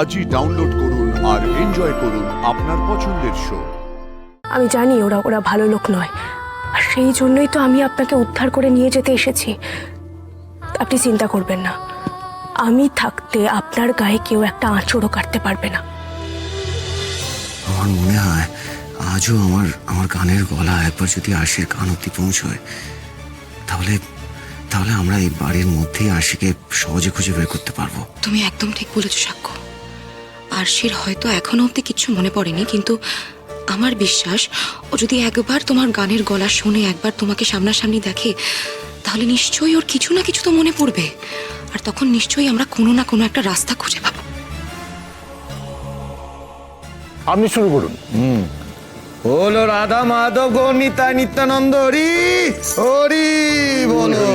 আজই ডাউনলোড করুন আর এনজয় করুন আপনার পছন্দের শো। আমি জানি ওরা ওরা ভালো লোক নয়, আর সেই জন্যই তো আমি আপনাকে উদ্ধার করে নিয়ে যেতে এসেছি। আপনি চিন্তা করবেন না, আমি থাকতে আপনার গায়ে কেউ একটা আঁচড়ও কাটতে পারবে না। আমার মনে হয় আজও আমার গানের গলা একবার যদি আরশির কান অব্দি পৌঁছয়, তাহলে তাহলে আমরা এই বাড়ির মধ্যেই আরশিকে সহজে খুঁজে বের করতে পারবো। তুমি একদম ঠিক বলেছো সাক্ষ্য। আরশির হয়তো এখনো অব্দি কিচ্ছু মনে পড়েনি, কিন্তু আমার বিশ্বাস ও যদি একবার তোমার গানের গলা শুনে একবার তোমাকে সামনাসামনি দেখে, তাহলে নিশ্চয়ই ওর কিছু না কিছু তো মনে পড়বে, আর তখন নিশ্চয়ই আমরা কোনো না কোনো একটা রাস্তা খুঁজে পাবো। আপনি শুরু করুন। বলো রাধা মাধব গৌর নিতাই নিত্যানন্দ হরি হরি বলো।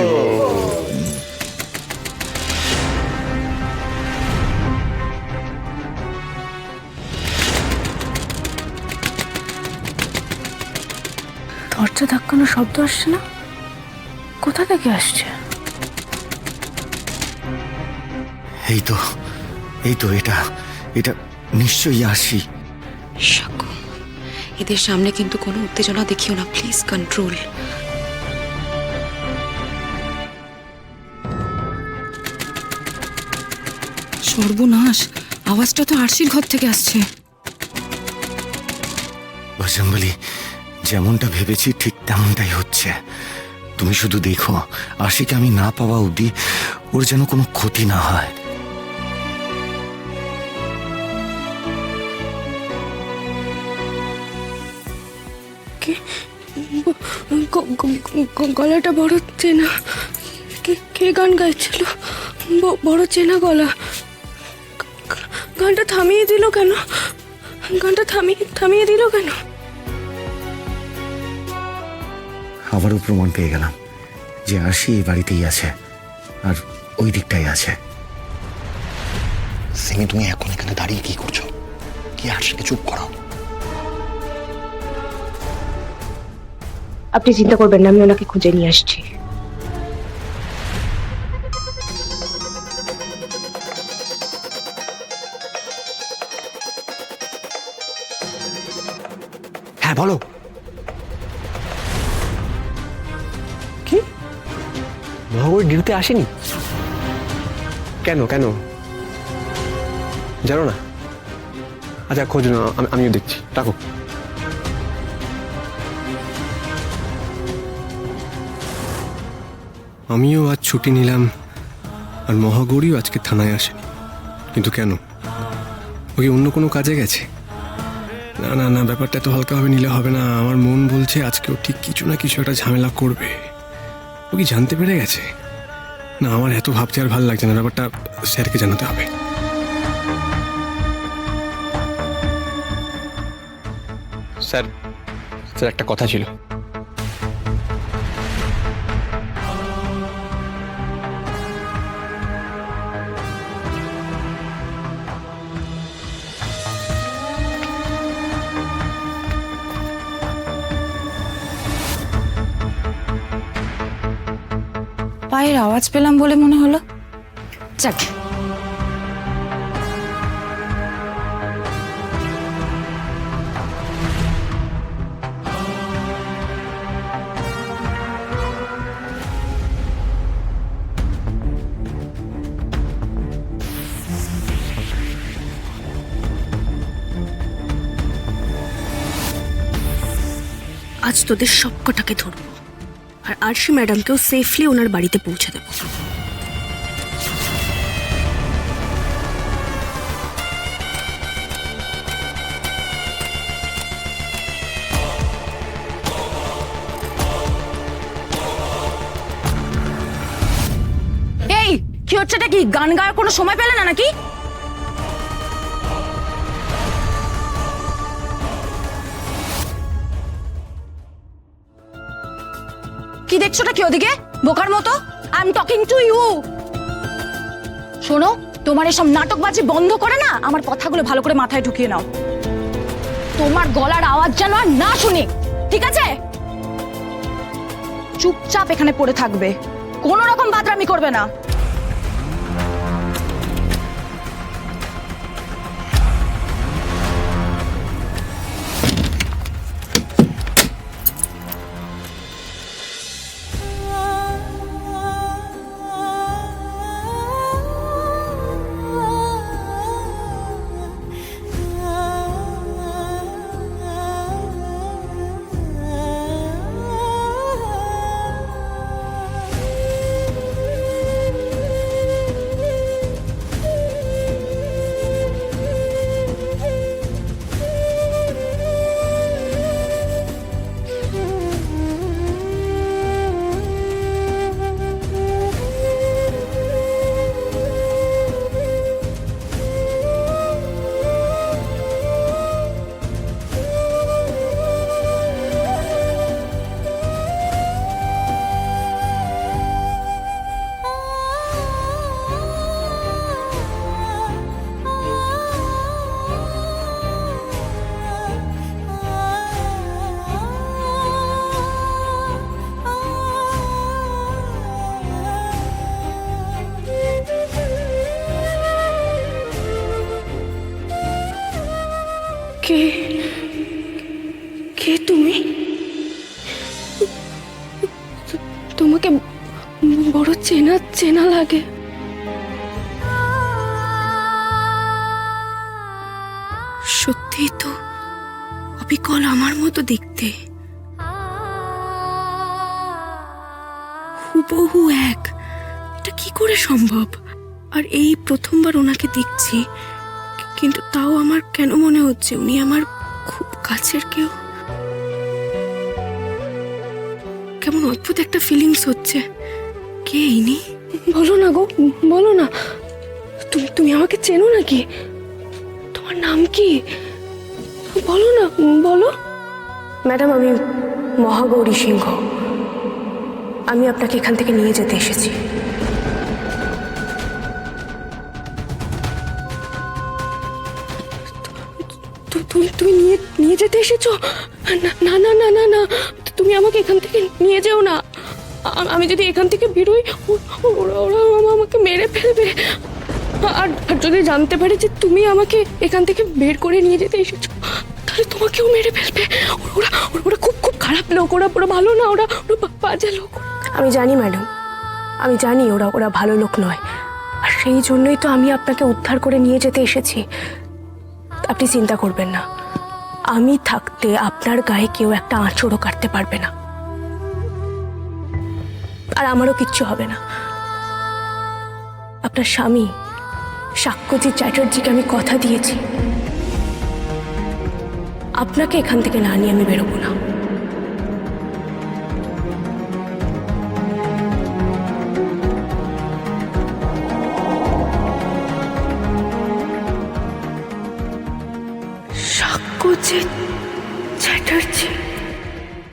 দরজা ধাক্কানোর শব্দ আসছে না, কোথা থেকে আসছে? এই তো এটা এটা নিশ্চয়ই আরশি। সাক্ষ্য, এদের সামনে কিন্তু কোনো উত্তেজনা দেখিও না, প্লিজ কন্ট্রোল। সর্বনাশ, আওয়াজটা তো আরশির ঘর থেকে আসছে। বজরংবলী, যেমনটা ভেবেছি ঠিক তেমনটাই হচ্ছে। তুমি শুধু দেখো, আরশিকে আমি না পাওয়া অবধি ওর যেন কোনো ক্ষতি না হয়। গলাটা বড় চেনা, কে গান গাইছিল? বড় চেনা গলা। গানটা থামিয়ে দিল কেন? গানটা থামিয়ে দিল কেন? আবারও প্রমাণ পেয়ে গেলাম যে আরশি এই বাড়িতেই আছে, আর ওই দিকটাই আছে। সিমি, তুমি এখন এখানে দাঁড়িয়ে কি করছো? কি আরশিকে চুপ করাও। আপনি চিন্তা করবেন না, আমি ওনাকে খুঁজে নিয়ে আসছি। হ্যাঁ বলো। কি মহাবীর ডিউটিতে আসেনি? কেন কেন জানো না? আচ্ছা খোঁজ না, আমিও দেখছি, রাখো। আমিও আজ ছুটি নিলাম, আর মহাগৌরীও আজকে থানায় আসেনি। কিন্তু কেন? ও কি অন্য কোনো কাজে গেছে? না না না, ব্যাপারটা এত হালকাভাবে নিলে হবে না। আমার মন বলছে আজকে ও ঠিক কিছু না কিছু একটা ঝামেলা করবে। ও কি জানতে পেরে গেছে? না, আমার এত ভাবতে আর ভালো লাগছে না, ব্যাপারটা স্যারকে জানাতে হবে। স্যার, একটা কথা ছিল। পায়ের আওয়াজ পেলাম বলে মনে হলো। যাক, আজ তোদের সবকটাকে ধরবো, আর আরশি ম্যাডামকেও সেফলি ওনার বাড়িতে পৌঁছে দেবো। এই কি হচ্ছেটা কি? গান গাওয়ার কোনো সময় পেলে না নাকি? কি দেখছোটা কি ওদিকে বোকার মতো? I am talking to you. শোনো, তোমার এসব নাটকবাজি বন্ধ করে না আমার কথাগুলো ভালো করে মাথায় ঢুকিয়ে নাও। তোমার গলার আওয়াজ যেন আর না শুনি, ঠিক আছে? চুপচাপ এখানে পড়ে থাকবে, কোনো রকম বাদরামি করবে না। কে কে তুমি? তোমাকে বড় চেনা চেনা লাগে। সত্যি তো অবিকল আমার মতো দেখতে, হুবহু এক। এটা কি করে সম্ভব? আর এই প্রথমবার ওনাকে দেখছি, কিন্তু তাও আমার কেন মনে হচ্ছে উনি আমার খুব কাছের কেউ। কেমন অদ্ভুত একটা ফিলিংস হচ্ছে। কে ইনি? বলো না গো, বলো না। তুমি আমাকে চেনো নাকি? তোমার নাম কি? বলো না, বলো। ম্যাডাম, আমি মহাগৌরী সিংহ। আমি আপনাকে এখান থেকে নিয়ে যেতে এসেছি। তুমি নিয়ে যেতে এসেছো? না না না না না, তুমি আমাকে এখান থেকে নিয়ে যেও না। আমি যদি এখান থেকে বেরোই, ওরা ওরা আমাকে মেরে ফেলবে। আর যদি জানতে পারে যে তুমি আমাকে এখান থেকে বের করে নিয়ে যেতে এসেছো, তাহলে তোমাকেও মেরে ফেলবে। ওরা ওরা খুব খুব খারাপ লোক, ওরা পুরো ভালো না, ওরা বাজে লোক। আমি জানি ম্যাডাম, আমি জানি ওরা ভালো লোক নয়। আর সেই জন্যই তো আমি আপনাকে উদ্ধার করে নিয়ে যেতে এসেছি। আপনি চিন্তা করবেন না, আমি থাকতে আপনার গায়ে কেউ একটা আঁচড়ও কাটতে পারবে না, আর আমারও কিচ্ছু হবে না। আপনার স্বামী সাক্ষ্যজিৎ চ্যাটার্জিকে আমি কথা দিয়েছি, আপনাকে এখান থেকে না নিয়ে আমি বেরোবো না। সাক্ষ্যজিৎ চ্যাটার্জি?